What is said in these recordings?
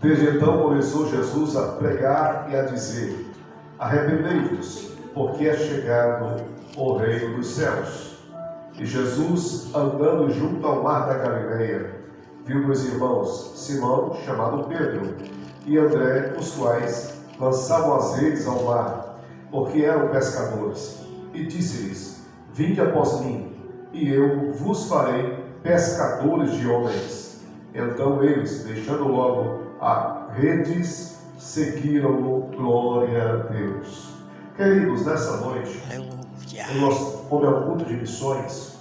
Desde então começou Jesus a pregar e a dizer: arrependei-vos, porque é chegado o reino dos céus. E Jesus, andando junto ao mar da Galileia, viu dois irmãos, Simão, chamado Pedro, e André, os quais lançavam as redes ao mar, porque eram pescadores. E disse-lhes: vinde após mim, e eu vos farei pescadores de homens. Então eles, deixando logo as redes, seguiram-no. Glória a Deus. Queridos, nessa noite, como é o culto de missões,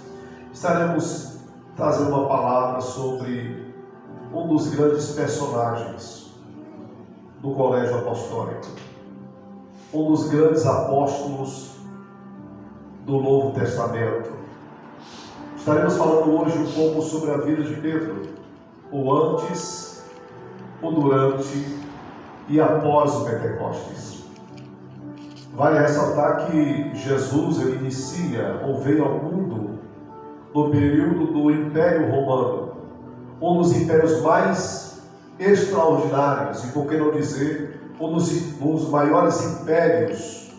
estaremos trazendo uma palavra sobre um dos grandes personagens do Colégio Apostólico, um dos grandes apóstolos do Novo Testamento. Estaremos falando hoje um pouco sobre a vida de Pedro, o antes, o durante e após o Pentecostes. Vale ressaltar que Jesus ele inicia ou veio ao mundo no período do Império Romano, um dos impérios mais extraordinários, e por que não dizer, um dos maiores impérios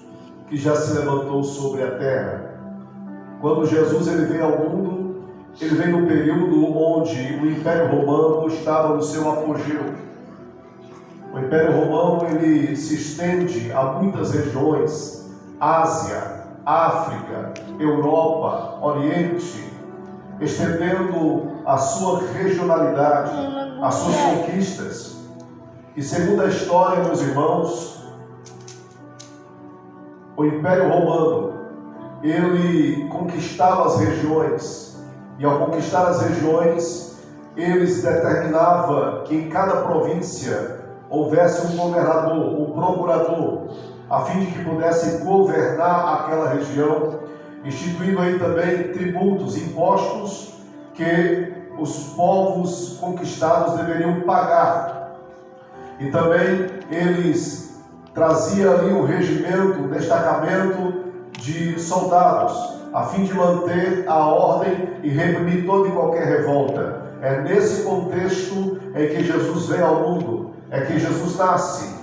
que já se levantou sobre a terra. Quando Jesus ele veio ao mundo, ele veio no período onde o Império Romano estava no seu apogeu. O Império Romano ele se estende a muitas regiões: Ásia, África, Europa, Oriente, estendendo a sua regionalidade, as suas conquistas. E segundo a história, meus irmãos, o Império Romano ele conquistava as regiões, e ao conquistar as regiões, eles determinavam que em cada província houvesse um governador, um procurador, a fim de que pudesse governar aquela região, instituindo aí também tributos, impostos que os povos conquistados deveriam pagar. E também eles traziam ali um regimento, um destacamento de soldados, a fim de manter a ordem e reprimir toda e qualquer revolta. É nesse contexto em que Jesus vem ao mundo, é que Jesus nasce.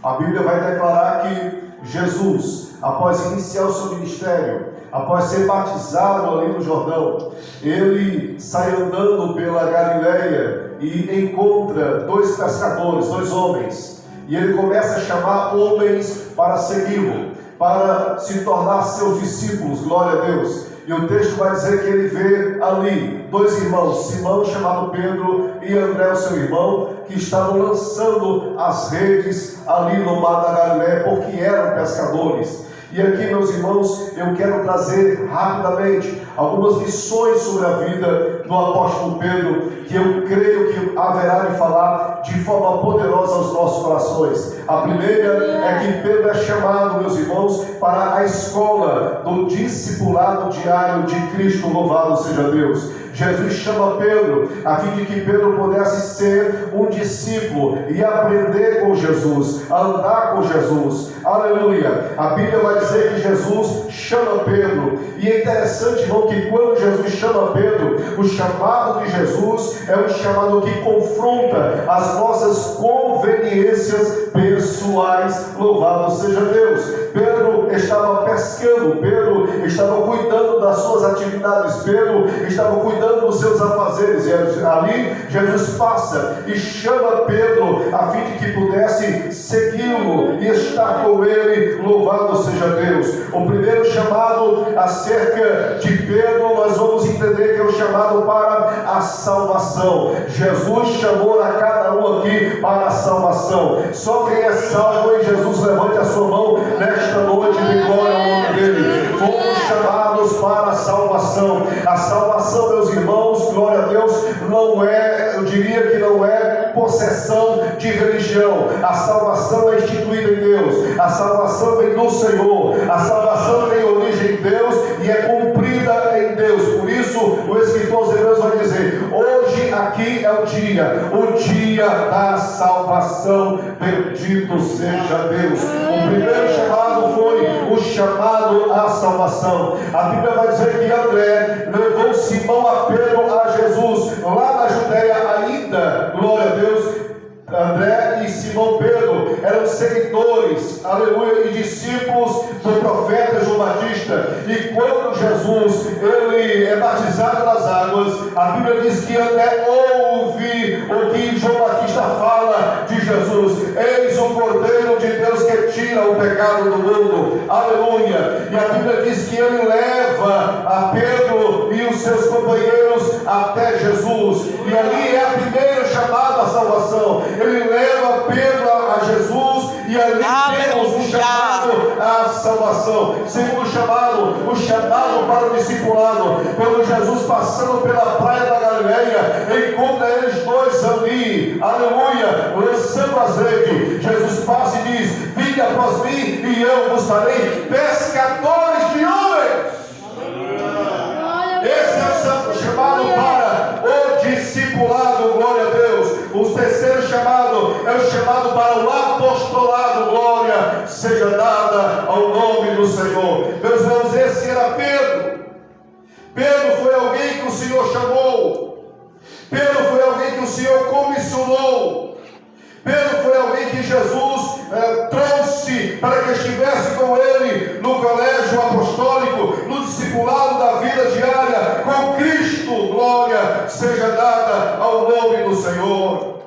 A Bíblia vai declarar que Jesus, após iniciar o seu ministério, após ser batizado ali no Jordão, ele sai andando pela Galileia e encontra dois pescadores, dois homens, e ele começa a chamar homens para segui-lo, para se tornar seus discípulos. Glória a Deus. E o texto vai dizer que ele vê ali dois irmãos, Simão, chamado Pedro, e André, o seu irmão, que estavam lançando as redes ali no mar da Galileia, porque eram pescadores. E aqui, meus irmãos, eu quero trazer rapidamente algumas lições sobre a vida do apóstolo Pedro, que eu creio que haverá de falar de forma poderosa aos nossos corações. A primeira é que Pedro é chamado, meus irmãos, para a escola do discipulado diário de Cristo. Louvado seja Deus. Jesus chama Pedro a fim de que Pedro pudesse ser um discípulo e aprender com Jesus, andar com Jesus. Aleluia! A Bíblia vai dizer que Jesus chama Pedro, e é interessante, irmão, que quando Jesus chama Pedro, o chamado de Jesus é um chamado que confronta as nossas conveniências pessoais. Louvado seja Deus. Pedro estava pescando, Pedro estava cuidando das suas atividades, Pedro estava cuidando dos seus afazeres, e ali Jesus passa e chama Pedro a fim de que pudesse segui-lo e estar com ele. Louvado seja Deus. O primeiro chamado acerca de Pedro, nós vamos entender que é o chamado para a salvação. Jesus chamou a cada um aqui para a salvação. Só quem é salvo em Jesus, levante a sua mão nesta noite, de glória ao nome dele. Fomos chamados para a salvação. A salvação, meus irmãos, glória a Deus, não é, eu diria que não é possessão de religião. A salvação é instituída em Deus. A salvação vem do Senhor. A salvação tem origem em Deus e é cumprida em Deus. Por isso, o escritor aos Hebreus vai dizer: hoje aqui é o dia da salvação. Bendito seja Deus. O primeiro chamado foi o chamado à salvação. A Bíblia vai dizer que André levou Simão a Pedro a Jesus, lá na Judéia ainda. Glória a Deus. André seguidores, aleluia, e discípulos do profeta João Batista. E quando Jesus ele é batizado nas águas, a Bíblia diz que até ouve o que João Batista fala de Jesus: eis o Cordeiro de Deus que tira o pecado do mundo, aleluia. E a Bíblia diz que ele leva a Pedro e os seus companheiros até Jesus, e ali é a primeira chamada à salvação. Ele leva Pedro a Jesus, e ali temos um chamado à salvação. Segundo chamado, o chamado para o discipulado. Quando Jesus, passando pela praia da Galileia, encontra eles dois ali, aleluia, lançando as redes. Jesus passa e diz: vinde após mim e eu vos farei pescadores de homens. Esse é o chamado para o discipulado, glória a Deus. O terceiro chamado é o chamado para o apostolado, glória seja dada ao nome do Senhor. Meus irmãos, esse era Pedro. Pedro foi alguém que o Senhor chamou. Pedro foi alguém que o Senhor comissionou. Pedro foi alguém que Jesus trouxe para que estivesse com ele no colégio apostólico, no discipulado da vida diária com Cristo. Glória seja dada ao nome do Senhor.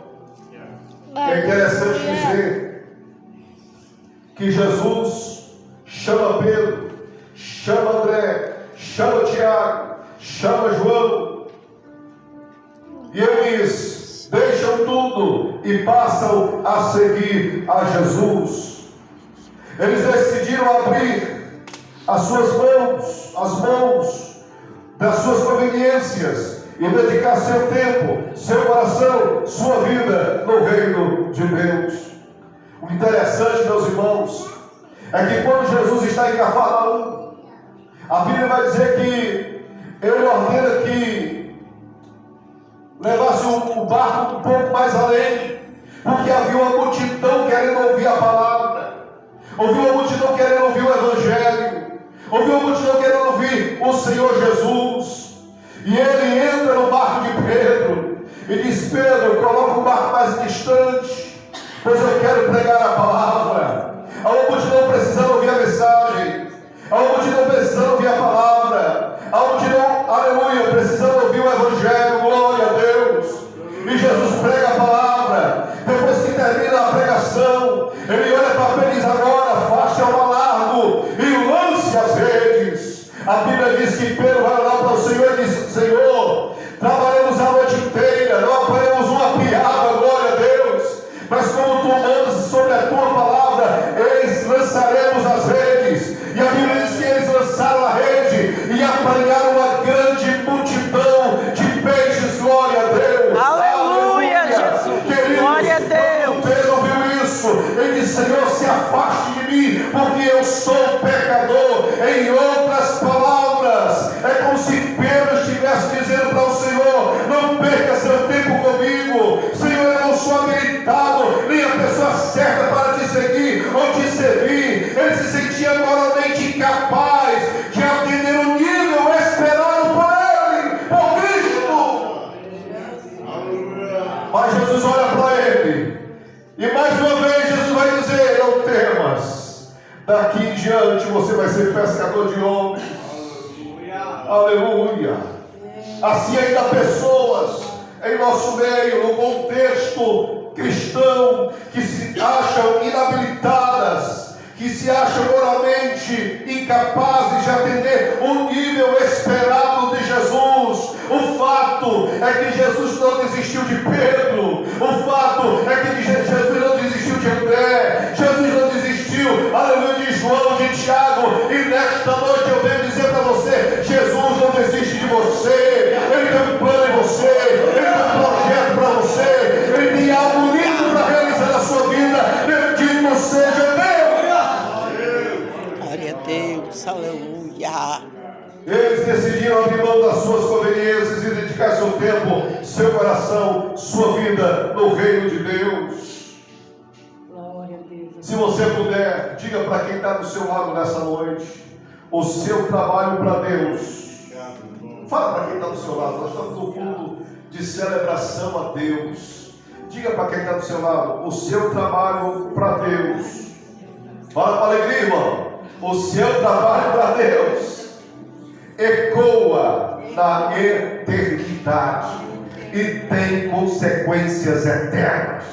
É interessante dizer que Jesus chama Pedro, chama André, chama Tiago, chama João, e eles deixam tudo e passam a seguir a Jesus. Eles decidiram abrir as suas mãos, as mãos das suas conveniências, e dedicar seu tempo, seu coração, sua vida no reino de Deus. O interessante, meus irmãos, é que quando Jesus está em Cafarnaum, a Bíblia vai dizer que ele ordena que levasse o barco um pouco mais além, porque havia uma multidão querendo ouvir a palavra, havia uma multidão querendo ouvir o Evangelho, havia uma multidão querendo ouvir o Senhor Jesus. E ele entra no barco de Pedro e diz: Pedro, coloca o barco mais distante, pois eu quero pregar a palavra. Há uma multidão precisando ouvir a mensagem, há uma multidão precisando ouvir a palavra, há uma multidão, aleluia, precisando ouvir o Evangelho, glória a Deus. E Jesus prega a palavra. Depois que termina a pregação, ele olha para Pedro e diz: agora afaste ao largo e lance as redes. A Bíblia diz que Pedro vai olhar para o Senhor e diz: Senhor, trabalhamos a noite inteira, não apanhamos uma piada, glória a Deus, mas como tu mandas sobre a tua palavra, eles lançaremos as redes. E a Bíblia diz que eles lançaram a rede e apanharam uma grande multidão de peixes, glória a Deus. Aleluia, Jesus, queridos, glória a Deus. Pedro ouviu isso, ele disse: Senhor, se afaste de mim, porque eu sou pecador. Em outras palavras, é como se Pedro estivesse dizendo para o Senhor: não perca seu tempo comigo, Senhor, eu não sou habilitado, nem a pessoa certa para te seguir ou te servir. Ele se sentia moralmente incapaz de atender o nível esperado por ele, por Cristo. Mas Jesus olha para ele, e mais uma vez Jesus vai dizer: não temas, daqui em diante você vai ser pescador de homens. Aleluia. Assim ainda há pessoas em nosso meio, no contexto cristão, que se acham inabilitadas, que se acham moralmente incapazes de atender o nível esperado de Jesus. O fato é que Jesus não desistiu de Pedro. O fato é que Jesus não desistiu de André. Jesus não desistiu, aleluia, de João, de Tiago. E nesta noite eu venho dizer para você: Jesus não desiste de você. Ele tem um plano em você, ele tem um projeto para você, ele tem algo lindo para realizar na sua vida. Bendito seja Deus. Glória a Deus, aleluia. Eles decidiram abrir mão das suas conveniências e dedicar seu tempo, seu coração, sua vida no reino de Deus. Glória a Deus. Se você puder, diga para quem está do seu lado nessa noite: o seu trabalho para Deus. Fala para quem está do seu lado. Nós estamos no culto de celebração a Deus, Diga para quem está do seu lado: o seu trabalho para Deus. Fala com alegria, irmão. O seu trabalho para Deus ecoa na eternidade e tem consequências eternas.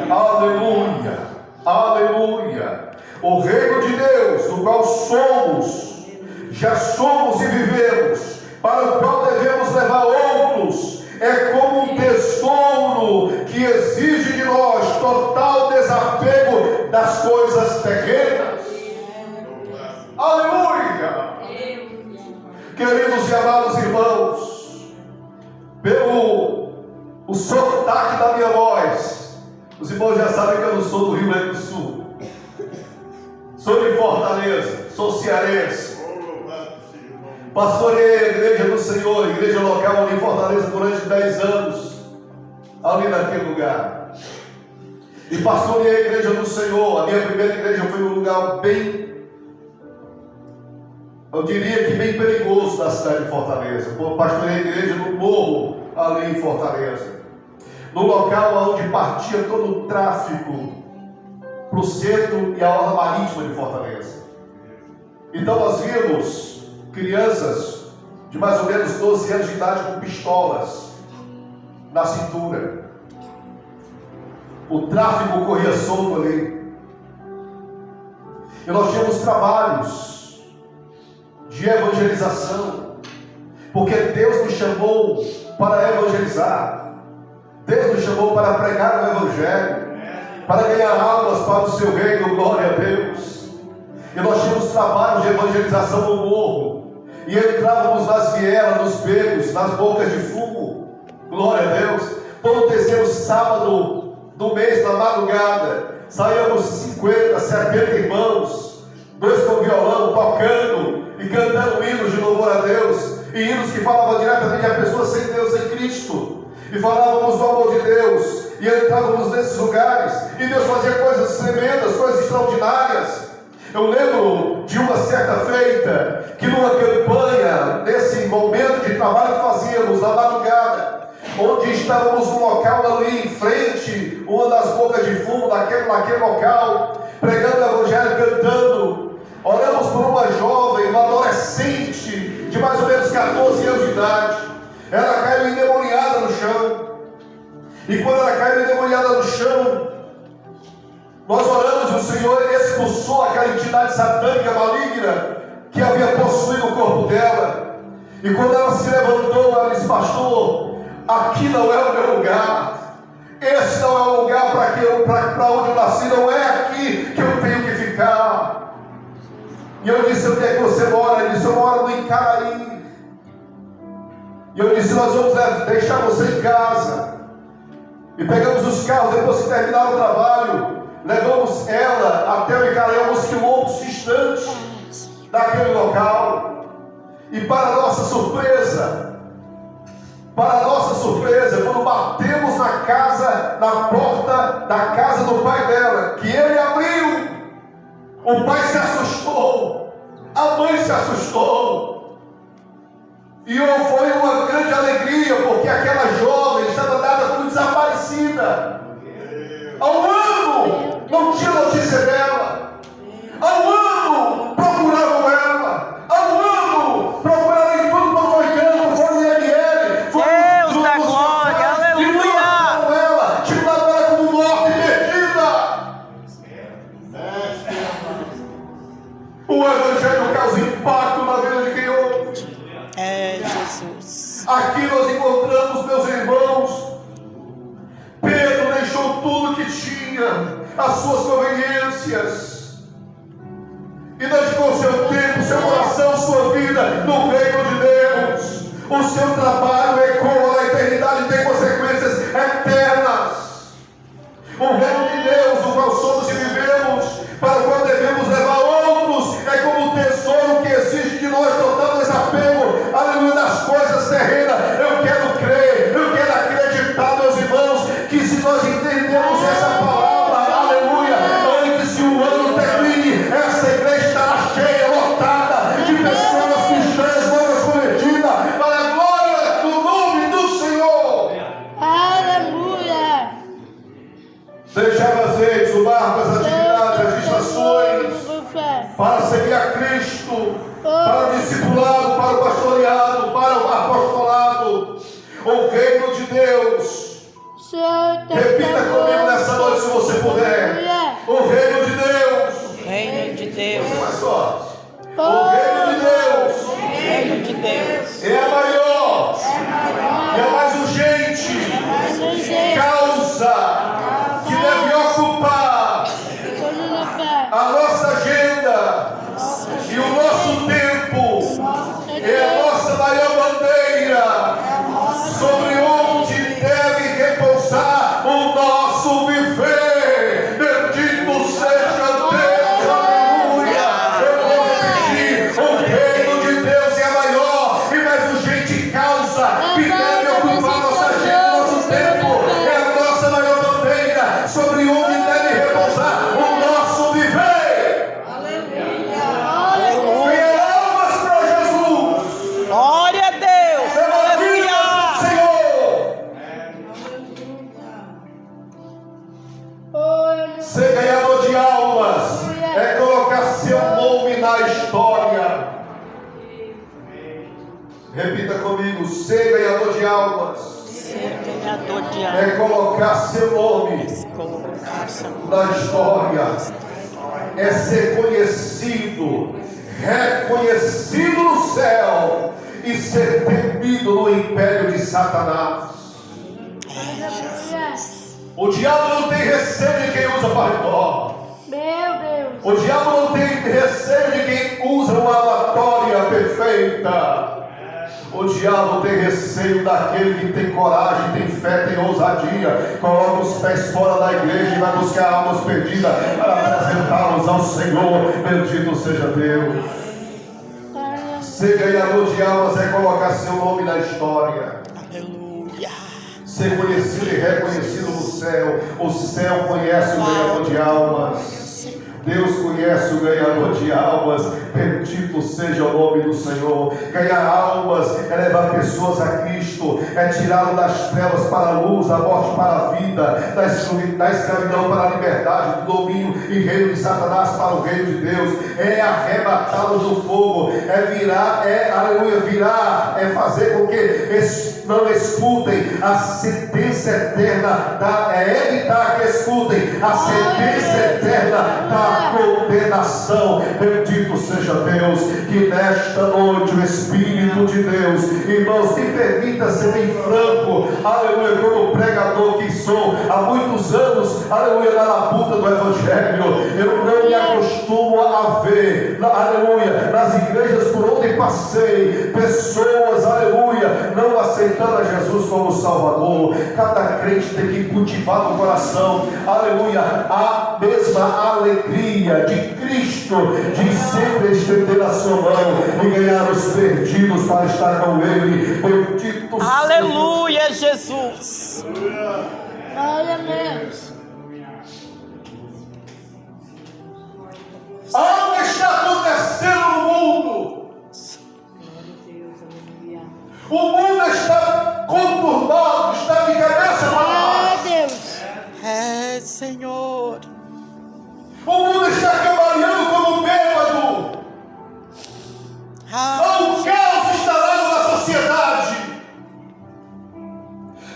Aleluia, aleluia. O reino de Deus, do qual somos, já somos e vivemos, para o qual devemos levar outros, é como um tesouro que exige de nós total desapego das coisas terrenas. Aleluia! Queridos e amados irmãos, pelo o sotaque da minha voz, os irmãos já sabem que eu não sou do Rio Grande do Sul, sou de Fortaleza, sou cearense. Pastorei a igreja do Senhor, igreja local ali em Fortaleza durante 10 anos, ali naquele lugar. E pastorei a igreja do Senhor. A minha primeira igreja foi um lugar bem, eu diria que bem perigoso da cidade de Fortaleza. Eu pastorei a igreja no morro ali em Fortaleza, no local onde partia todo o tráfico para o centro e a orla marítima de Fortaleza. Então nós vimos crianças de mais ou menos 12 anos de idade com pistolas na cintura. O tráfico corria solto ali. E nós tínhamos trabalhos de evangelização, porque Deus nos chamou para evangelizar. Deus nos chamou para pregar o Evangelho, para ganhar almas para o seu reino. Glória a Deus. E nós tínhamos trabalhos de evangelização no morro, e entrávamos nas vielas, nos becos, nas bocas de fumo. Glória a Deus. Todo terceiro sábado do mês, na madrugada, saíamos 50, 70 irmãos, 2 com violão, tocando e cantando hinos de louvor a Deus, e hinos que falavam diretamente a pessoas sem Deus, sem Cristo, e falávamos do amor de Deus, e entrávamos nesses lugares, e Deus fazia coisas tremendas, coisas extraordinárias. Eu lembro de uma certa feita, que numa campanha, nesse momento de trabalho que fazíamos na madrugada, onde estávamos num local ali em frente, uma das bocas de fumo naquele local, pregando o Evangelho, cantando, oramos por uma jovem, uma adolescente, de mais ou menos 14 anos de idade. Ela caiu endemoniada no chão, e quando ela caiu endemoniada no chão, nós oramos e o Senhor expulsou aquela entidade satânica maligna que havia possuído o corpo dela. E quando ela se levantou, ela disse: pastor, aqui não é o meu lugar, esse não é o lugar para onde eu nasci, não é aqui que eu tenho que ficar. E eu disse: onde é que você mora? Ele disse: eu moro no Icaraí. E eu disse: nós vamos deixar você em casa. E pegamos os carros, depois que terminaram o trabalho, levamos ela até o Icaraí, alguns quilômetros distantes daquele local. E para nossa surpresa, quando batemos na porta da casa do pai dela, que ele abriu, o pai se assustou, a mãe se assustou, e foi uma grande alegria, porque aquela jovem estava dada como desaparecida. Há um ano não tinha notícia dela. Há um ano procuravam ela. Há um ano procuraram em tudo quanto foi canto, foi no IML, foi Deus da glória, aleluia! Ela, tiraram ela como morta e perdida. O Evangelho causa impacto na vida de quem ouve. É Jesus. Aqui nós encontramos, meus irmãos, Pedro deixou tudo que tinha, as suas conveniências, e dedicou seu tempo, seu coração, sua vida no reino de Deus. O seu trabalho ecoa na eternidade e tem consequências eternas. O reino de Deus, o qual somos e vivemos, para o qual devemos levar outros, é como um tesouro que exige de nós total desapego, aleluia, das coisas terrenas. Eu quero crer, eu quero acreditar, meus irmãos, que se nós entendemos essa palavra, aleluia, antes que o ano termine, essa igreja estará cheia, lotada de pessoas cristãs, novas convertidas, para a glória do Deixar às vezes o barco, as atividades, as distrações, para seguir a Cristo, para o discipulado, para o pastoreado, para o apostolado, o reino de Deus. Repita comigo nessa noite, se você puder. O reino de Deus. Reino de Deus. Mais forte. O reino de Deus. Reino de Deus. É a maior. É a mais urgente causa que deve ocupar a nossa agenda e o nosso tempo. É a nossa maior bandeira sobre onde deve repousar o nosso viver. Bendito seja Deus, aleluia. Eu vou repetir: o reino de Deus é a maior e mais urgente causa que deve ocupar nossa agenda, nosso tempo. É a nossa maior bandeira sobre onde deve repousar o nosso viver. Aleluia. E almas para Jesus. Glória a Deus. Aleluia. Senhor, ser ganhador de almas é colocar seu nome na história. Repita comigo: ser ganhador de almas Ser ganhador de é alma. colocar seu nome Colocar seu nome. na história, é ser conhecido, reconhecido no céu e ser temido no império de Satanás. O diabo não tem receio de quem usa paletó. O diabo não tem receio de quem usa uma oratória perfeita. O diabo tem receio daquele que tem coragem, tem fé, tem ousadia, coloca os pés fora da igreja e vai buscar almas perdidas para apresentá-los ao Senhor. Bendito seja Deus. Ser ganhador de almas é colocar seu nome na história, Aleluia. ser conhecido e reconhecido no céu. O céu conhece o ganhador de almas. Deus conhece o ganhador de almas. Bendito seja o nome do Senhor. Ganhar almas é levar pessoas a Cristo, é tirá-lo das trevas para a luz, da morte para a vida, da escravidão para a liberdade, do domínio e reino de Satanás para o reino de Deus. É arrebatá-lo do fogo, é virar, é fazer com que não escutem a sentença eterna, é evitar que escutem a sentença eterna da condenação. Bendito seja Deus, que nesta noite o Espírito de Deus, irmãos, me permita ser bem franco, aleluia, como pregador que sou há muitos anos, aleluia, na labuta do Evangelho, eu não me acostumo a ver, aleluia, nas igrejas por onde passei, pessoas, aleluia, não aceitando a Jesus como Salvador. Cada crente tem que cultivar no coração, aleluia, a mesma alegria de Cristo, de sempre estender a sua mão e ganhar os perdidos para estar com Ele. Bendito seja. Aleluia, Jesus. Algo está acontecendo no mundo. O mundo está conturbado, está de cabeça para baixo. É, Senhor. O mundo está cambaleando como bêbado. O caos está lá na sociedade.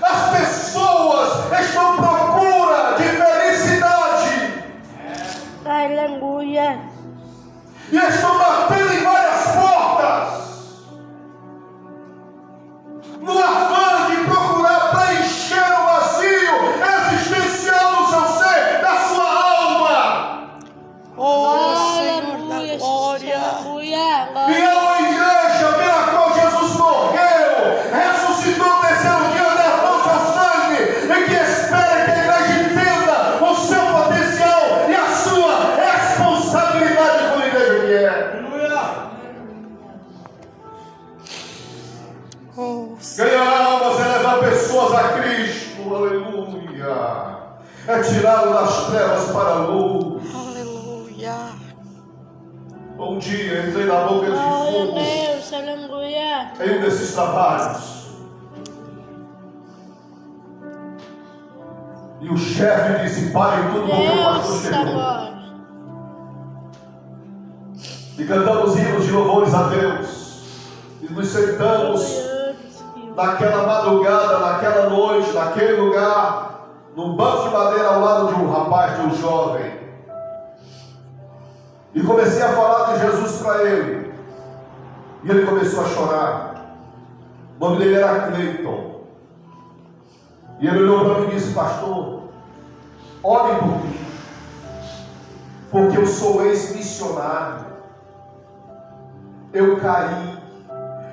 As pessoas estão à procura de felicidade. Aleluia. E estão batendo em várias portas, no afã de procurar preencher o vazio existencial do seu ser, da sua alma. Oh, Senhor da glória. E é uma igreja pela qual Jesus morreu, ressuscitou no terceiro dia, derramou seu sangue, e que espera que a igreja entenda o seu potencial e a sua responsabilidade como igreja que é. Oh, Ganhar almas é levar pessoas a Cristo, aleluia. É tirá-lo das trevas para a luz. aleluia. Um dia entrei na boca de fogo em um desses trabalhos. E o chefe disse: parem tudo porque o pastor chegou. E cantamos hinos de louvores a Deus. E nos sentamos naquela madrugada, naquela noite, naquele lugar, num banco de madeira ao lado de um rapaz, de um jovem. E comecei a falar de Jesus para ele. E ele começou a chorar. O nome dele era Cleiton. E ele olhou para mim e disse: pastor, ore por mim, porque eu sou ex-missionário. Eu caí.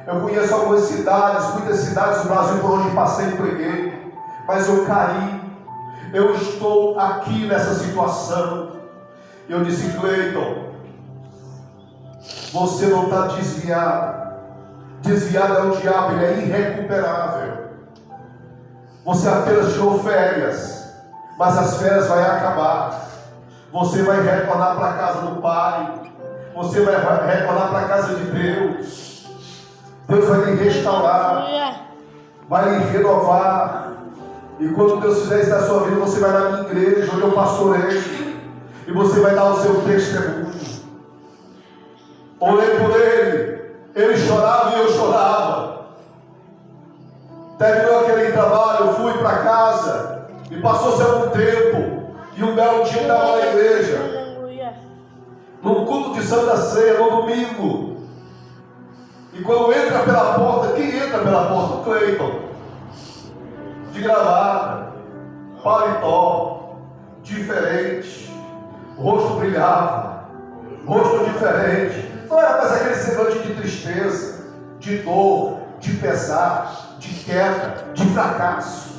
Eu conheço algumas cidades, muitas cidades do Brasil por onde passei e preguei, mas eu caí. Eu estou aqui nessa situação. E eu disse: Cleiton, você não está desviado. Desviado é o diabo, ele é irrecuperável. Você apenas tirou férias, mas as férias vão acabar. Você vai retornar para a casa do Pai. Você vai retornar para a casa de Deus. Deus vai lhe restaurar, vai lhe renovar. E quando Deus fizer isso na sua vida, você vai na minha igreja, onde eu pastorei, e você vai dar o seu testemunho. Orei por ele chorava e eu chorava. Terminou aquele trabalho, eu fui para casa, e passou-se algum tempo, e um belo dia eu estava na igreja, num culto de Santa Ceia, no domingo. E quando entra pela porta, quem entra pela porta? O Cleiton, de gravata, paletó, diferente, o rosto brilhava, rosto diferente. Não era mais aquele semblante de tristeza, de dor, de pesar, de queda, de fracasso.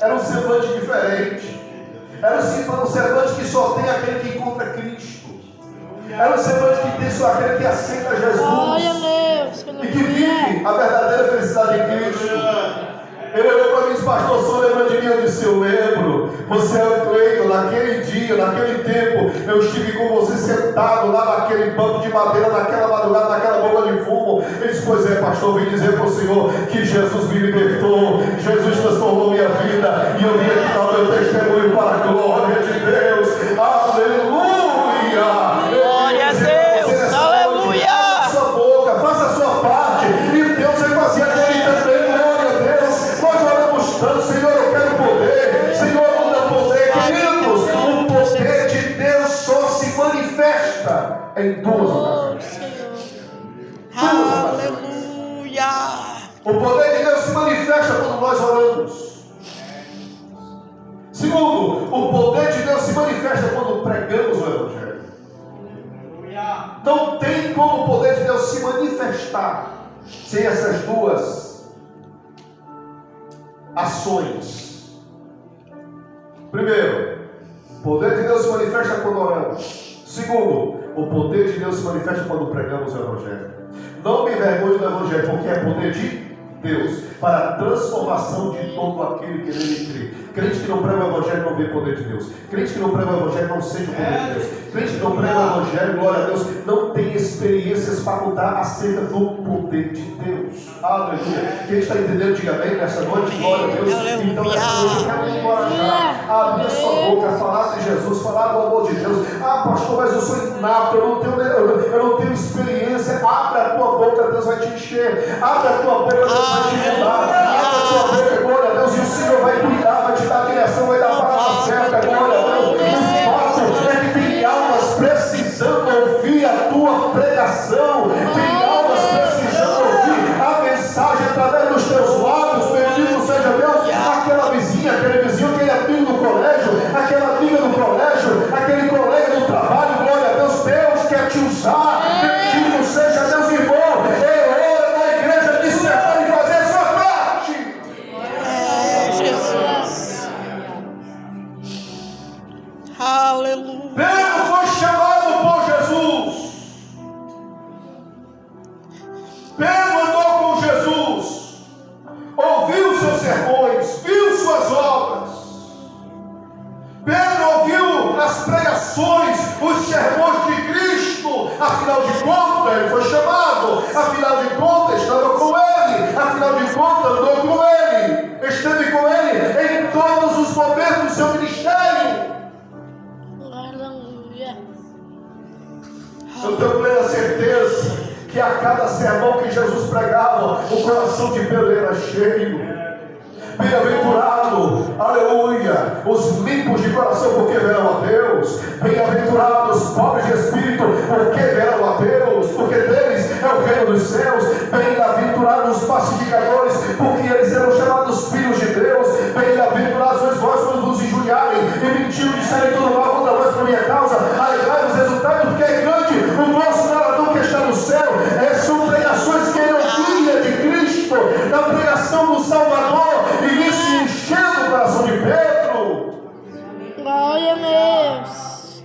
Era um semblante diferente. Era um semblante que só tem aquele que encontra Cristo. Era um semblante que tem só aquele que aceita Jesus e que vive a verdadeira felicidade em Cristo. Ele olhou para mim e disse: pastor, só lembra de mim? Eu disse: eu lembro. Você é o Cleiton. Naquele dia, naquele tempo, eu estive com você sentado lá naquele banco de madeira, naquela madrugada, naquela boca de fumo. Ele disse: pois é, pastor, vim dizer para o Senhor que Jesus me libertou, Jesus transformou minha vida, e eu vim aqui dar o meu testemunho para a glória de Deus. Aleluia! Glória a Deus, aleluia! Sua boca, faça a sua parte, e Deus vai fazer aquele também. Glória a Deus. Nós oramos tanto: Senhor, eu quero poder, Senhor, muda poder. Queridos, o poder de Deus só se manifesta em duas ocasiões. Aleluia! O poder de Deus se manifesta quando nós oramos. Segundo, o poder de Deus se manifesta quando pregamos o Evangelho. Não tem como o poder de Deus se manifestar sem essas duas ações. Primeiro, o poder de Deus se manifesta quando oramos. Segundo, o poder de Deus se manifesta quando pregamos o Evangelho. Não me envergonhe do Evangelho, porque é poder de Deus para a transformação de todo aquele que nele crê. Crente que não prega o Evangelho não vê o poder de Deus. Crente que não prega o Evangelho não sente o poder de Deus. Crente que não prega o Evangelho, glória a Deus, não tem experiências para mudar acerca do poder de Deus. Aleluia. Quem está entendendo, diga bem nessa noite, glória a Deus. Então nessa noite eu quero me encorajar a abrir a sua boca, a falar de Jesus, falar do amor de Deus. Ah, pastor, mas eu sou inapto, eu não tenho experiência. Abre a tua boca, Deus vai te encher. Abre a tua boca, Deus vai te mudar. Abre a tua boca, glória a Deus, e o Senhor vai cuidar, vai te dar a direção, vai dar a palavra certa, glória a Deus. O fato é que tem almas precisando ouvir a tua pregação. Tem almas precisando ouvir a mensagem através dos teus lábios. Bendito seja Deus. Aquela vizinha, aquele vizinho, aquele amigo do colégio, aquela amiga do colégio, aquele colega do trabalho, glória a Deus. Deus quer te usar. Bendito seja Deus, irmão. É hora da igreja despertar e fazer a sua parte. Jesus. Aleluia. Pedro foi chamado por Jesus. Pedro andou com Jesus, ouviu seus sermões, viu suas obras. Pedro ouviu as pregações, os sermões de Cristo. Afinal de contas, ele foi chamado. Afinal de contas, estava com ele. Afinal de contas, andou com ele. Esteve com ele em todos os momentos do seu ministério. cada sermão que Jesus pregava, o coração de Pedro era cheio. Bem-aventurado, aleluia, os limpos de coração, porque verão a Deus. Bem-aventurados os pobres de espírito, porque verão a Deus, porque deles é o reino dos céus. Bem-aventurados os pacificadores, porque eles serão chamados filhos de Deus. Bem-aventurados sois vós quando vos injuriarem e mentirem, disserem tudo mal contra vós por minha causa. Alegrai-vos, exultai, porque é grande o vosso galardão que está no céu. São pregações que elogia de Cristo, na pregação do Salvador. E isso enchendo o coração de Pedro. Glória a Deus.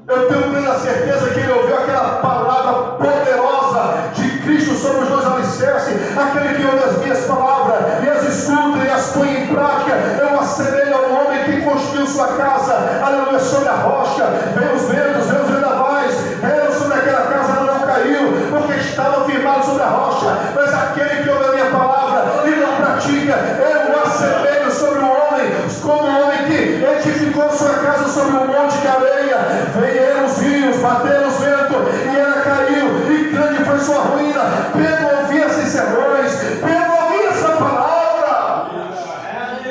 Eu tenho plena certeza que ele ouviu aquela palavra poderosa de Cristo sobre os dois alicerces. Aquele que ouve as minhas palavras e as escuta e as põe em prática. Eu assemelho ao homem que construiu sua casa, aleluia, sobre a rocha. Veio os ventos, veio os vendavais, veio sobre aquela casa, ela não caiu, porque estava firmado sobre a rocha. Mas aquele que ouve a minha palavra e não pratica, eu o assemelho sobre o homem, como o homem que edificou sua casa sobre um monte de areia. Vieram os rios, bateram os ventos, e ela caiu, e grande foi sua ruína. Pedro ouvia esses sermões, Pedro ouvia essa palavra.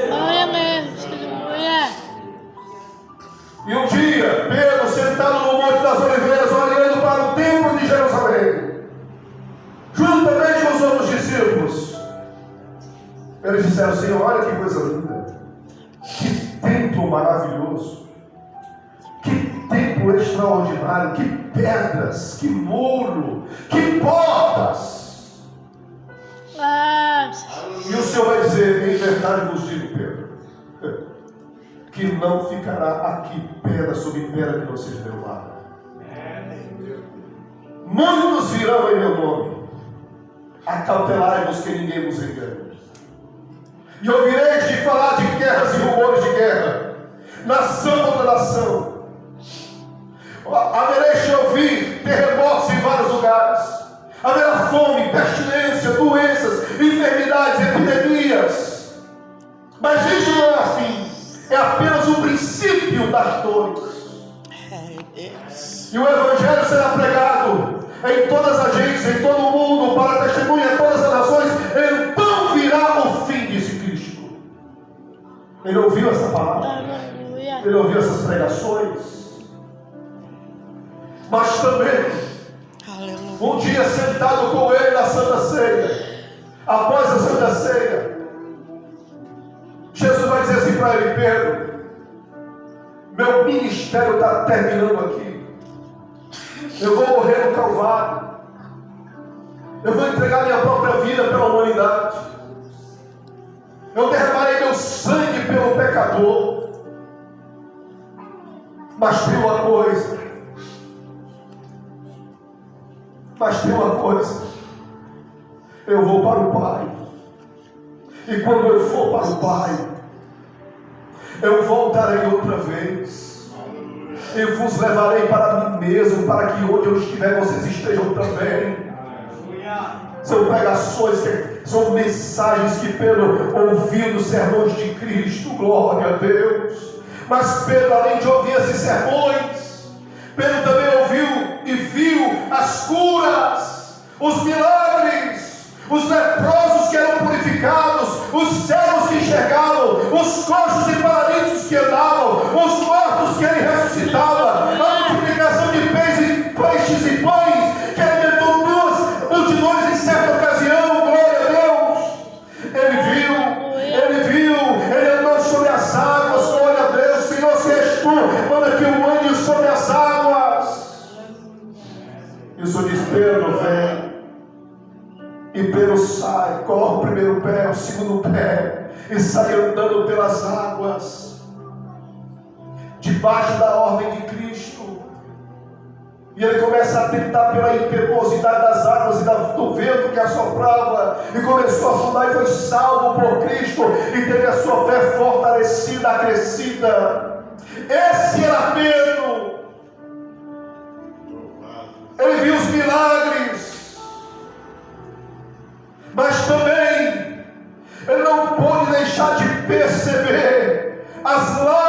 Glória a Deus. Aleluia. E um dia, Pedro, sentado no Monte das Oliveiras, olhando para o templo de Jerusalém, juntamente com os outros discípulos, eles disseram: Senhor, olha que coisa linda, que templo maravilhoso, que templo extraordinário, que pedras, que muro, que portas. E o Senhor vai dizer: em verdade vos digo, Pedro, que não ficará aqui pedra sobre pedra que não seja derrubada. Muitos virão em meu nome, acautelai-vos que ninguém vos engane. E ouvireis de falar de guerras e rumores de guerra, nação contra nação. Havereis de ouvir terremotos em vários lugares. Haverá fome, pestilência, doenças, enfermidades, epidemias. Mas isso não é assim. É apenas o princípio das dores. E o Evangelho será pregado em todas as gentes, em todo o mundo, para testemunha a todas as nações. Então virá o fim, disse Cristo. Ele ouviu essa palavra. Ele ouviu essas pregações. Mas também, um dia sentado com ele na Santa Ceia, após a Santa Ceia, Jesus vai dizer assim para ele: Pedro, meu ministério está terminando aqui. Eu vou morrer no Calvário. Eu vou entregar minha própria vida pela humanidade. Eu derramarei meu sangue pelo pecador. Mas tem uma coisa. Eu vou para o Pai. E quando eu for para o Pai, eu voltarei outra vez. Eu vos levarei para mim mesmo, para que onde eu estiver, vocês estejam também. São pregações, são mensagens que Pedro ouviu dos sermões de Cristo. Glória a Deus. Mas Pedro, além de ouvir esses sermões, Pedro também ouviu e viu as curas, os milagres, os leprosos que eram purificados, os cegos que enxergavam, os coxos e paralíticos que andavam, os mortos que ele ressuscitava, a multiplicação de peixes e pães que alimentou duas multidões em certa ocasião. Glória a Deus. Ele andou sobre as águas. Glória a Deus. Senhor, se és tu, manda que eu ande sobre as águas. E o Senhor diz: Pedro, vem. E Pedro sai, coloca o primeiro pé, o segundo pé, e sai andando pelas águas, debaixo da ordem de Cristo. E ele começa a tentar pela impetuosidade das águas e do vento que assoprava, e começou a afundar e foi salvo por Cristo, e teve a sua fé fortalecida, acrescida. Esse era Pedro. Ele viu os milagres, mas também ele não pôde deixar de perceber as lágrimas